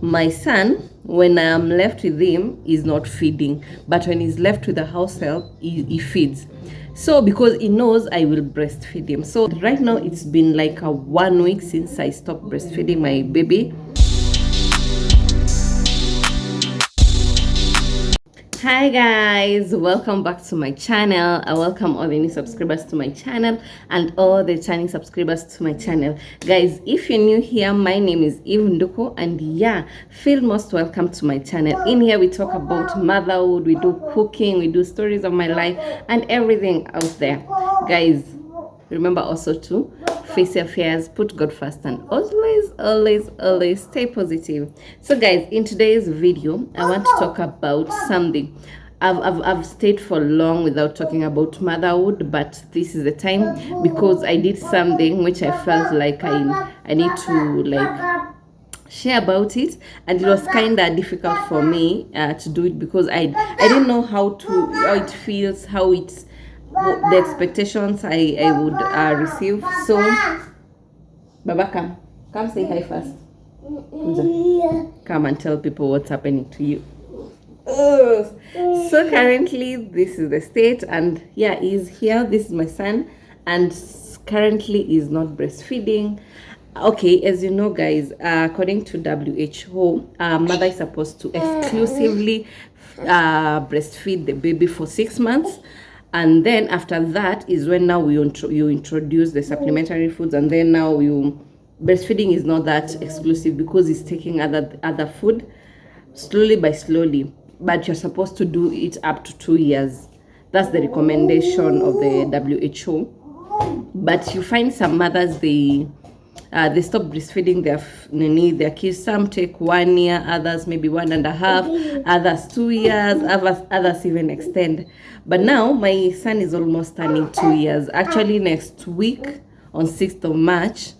My son, when I am left with him, is not feeding, but when he's left with the house help, he feeds. So because he knows I will breastfeed him. So right now it's been like 1 week since I stopped breastfeeding my baby. Hi guys, welcome back to my channel. I welcome all the new subscribers to my channel and all the returning subscribers to my channel. Guys, if you're new here, my name is Nduku, and yeah, feel most welcome to my channel. In here we talk about motherhood, we do cooking, we do stories of my life and everything out there. Guys, remember also to face your fears, put God first, and always stay positive. So guys, in today's video I want to talk about something. I've stayed for long without talking about motherhood, but this is the time because I did something which I felt like I need to share about it, and it was kind of difficult for me to do it because I didn't know how it feels, how it's the expectations I would receive. So Baba, come say hi first. Come and tell people what's happening to you. So currently this is the state, and yeah, he's here. This is my son, and currently he's not breastfeeding. Okay, as you know guys, according to WHO, mother is supposed to exclusively breastfeed the baby for 6 months. And then after that is when now you introduce the supplementary foods, and then now breastfeeding is not that exclusive because it's taking other food slowly by slowly, but you're supposed to do it up to 2 years. That's the recommendation of the WHO. But you find some mothers, they stop breastfeeding their kids. Some take 1 year, others maybe 1.5, others 2 years, others even extend. But now my son is almost turning 2 years. Actually next week on 6th of March,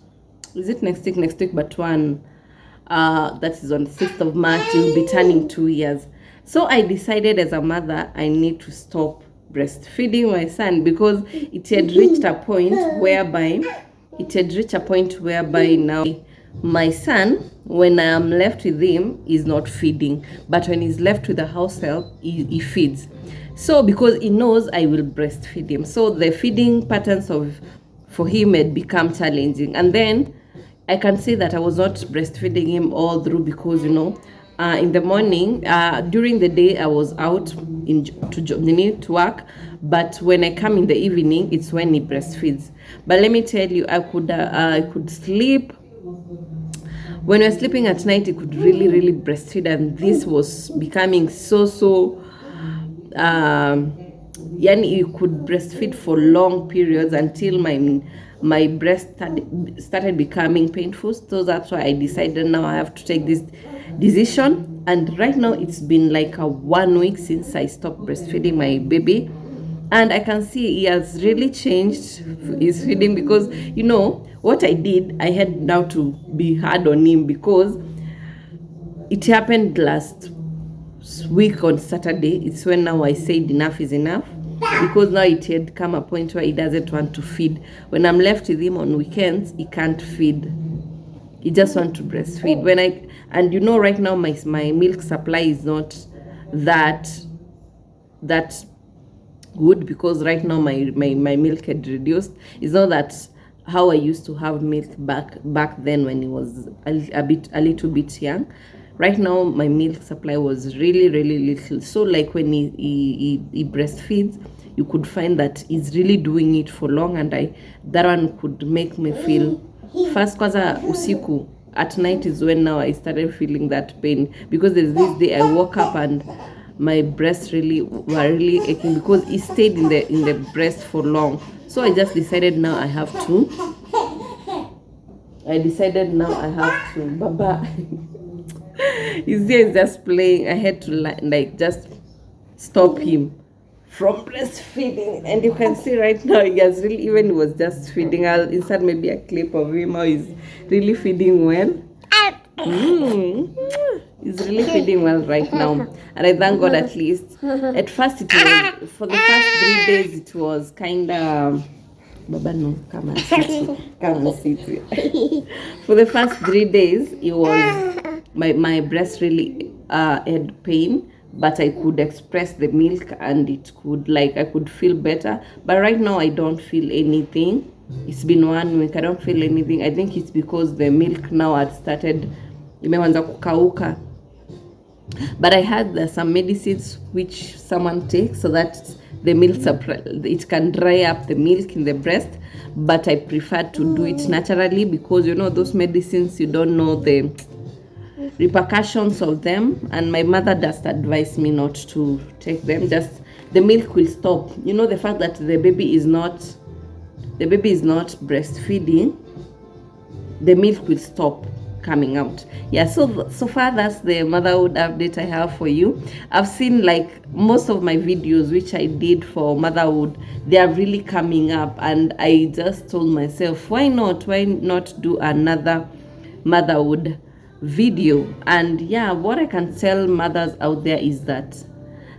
is it next week, but that is on 6th of March, he'll be turning 2 years. So I decided as a mother I need to stop breastfeeding my son because it had reached a point whereby now my son, when I am left with him, is not feeding, but when he's left with the house help, he feeds. So because he knows I will breastfeed him, so the feeding patterns for him had become challenging. And then I can say that I was not breastfeeding him all through because in the morning, during the day I was out to work, but when I come in the evening, it's when he breastfeeds. But let me tell you, I could sleep. When we were sleeping at night, he could really breastfeed, and this was becoming so he could breastfeed for long periods until my breast started becoming painful. So that's why I decided now I have to take this decision. And right now it's been like 1 week since I stopped breastfeeding my baby, and I can see he has really changed his feeding because what I did, I had now to be hard on him because it happened last week on Saturday. It's when now I said enough is enough, because now it had come a point where he doesn't want to feed. When I'm left with him on weekends, he can't feed. He just wants to breastfeed. Right now my milk supply is not that good because right now my milk had reduced. It's not that how I used to have milk back then when he was a little bit young. Right now my milk supply was really little. So like when he breastfeeds, you could find that he's really doing it for long, and that one could make me feel first kwanza usiku. At night is when now I started feeling that pain, because there's this day I woke up and my breasts were really aching because he stayed in the breast for long. So I just decided now I have to. Baba. His ear is just playing. I had to just stop him from breastfeeding, and you can see right now he has really, even he was just feeding. I'll insert maybe a clip of him how he's really feeding well. He's really feeding well right now, and I thank God. At least at first it was, for the first 3 days it was kind of Baba, no, come and sit. For the first 3 days, it was my breast really had pain, but I could express the milk and it could, like, I could feel better. But right now I don't feel anything. It's been 1 week, I don't feel anything. I think it's because the milk now had started imeanza kukauka. But I had some medicines which someone takes so that the milk it can dry up the milk in the breast, but I prefer to do it naturally, because you know those medicines, you don't know the repercussions of them, and my mother just advised me not to take them. Just the milk will stop. You know, the fact that the baby is not breastfeeding, the milk will stop coming out. Yeah, so far that's the motherhood update I have for you. I've seen, like, most of my videos which I did for motherhood, they are really coming up, and I just told myself, why not do another motherhood video? And yeah, what I can tell mothers out there is that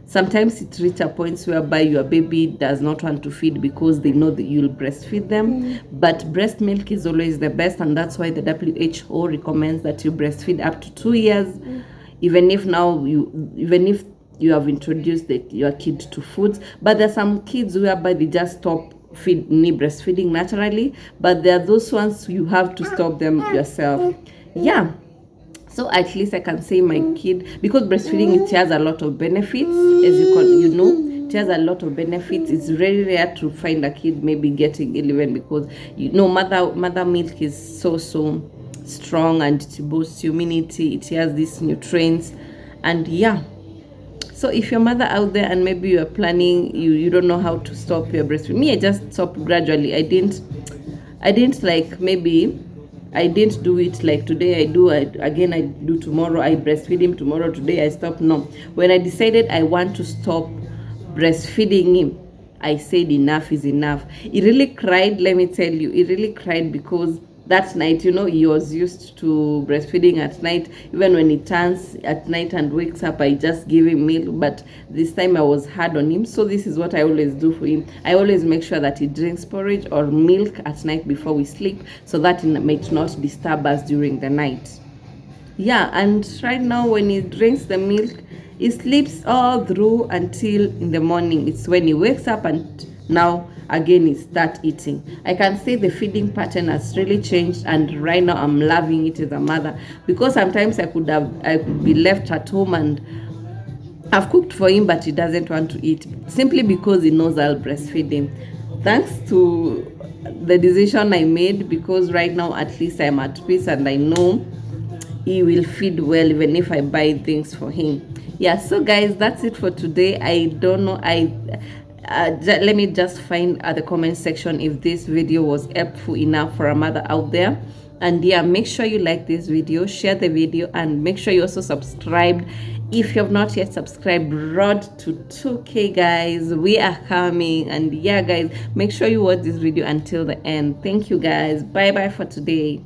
sometimes it reaches points whereby your baby does not want to feed because they know that you'll breastfeed them. But breast milk is always the best, and that's why the WHO recommends that you breastfeed up to 2 years, even if you have introduced your kid to foods. But there are some kids whereby they just stop breastfeeding naturally, but there are those ones you have to stop them yourself. Yeah. So at least I can say my kid, because breastfeeding, it has a lot of benefits, as you know, it has a lot of benefits. It's very rare to find a kid maybe getting ill, even because, you know, mother milk is so strong, and it boosts immunity. It has these nutrients, and yeah. So if your mother out there and maybe you are planning, you don't know how to stop your breastfeeding. Me, I just stopped gradually. I didn't like, maybe I didn't do it like today I do, again I do tomorrow, I breastfeed him tomorrow, today I stop. No. When I decided I want to stop breastfeeding him, I said enough is enough. He really cried, let me tell you. He really cried because that night, you know, he was used to breastfeeding at night. Even when he turns at night and wakes up, I just give him milk. But this time I was hard on him. So this is what I always do for him. I always make sure that he drinks porridge or milk at night before we sleep, so that it might not disturb us during the night. Yeah, and right now when he drinks the milk, he sleeps all through until in the morning. It's when he wakes up and now again he start eating. I can say the feeding pattern has really changed, and right now I'm loving it as a mother, because sometimes I could be left at home and I've cooked for him, but he doesn't want to eat simply because he knows I'll breastfeed him. Thanks to the decision I made, because right now at least I'm at peace and I know he will feed well even if I buy things for him. Yeah, so guys, that's it for today. I don't know, let me just find at the comment section if this video was helpful enough for a mother out there. And yeah, make sure you like this video, share the video, and make sure you also subscribe if you have not yet subscribed. Road to 2K, guys, we are coming. And yeah guys, make sure you watch this video until the end. Thank you guys. Bye bye for today.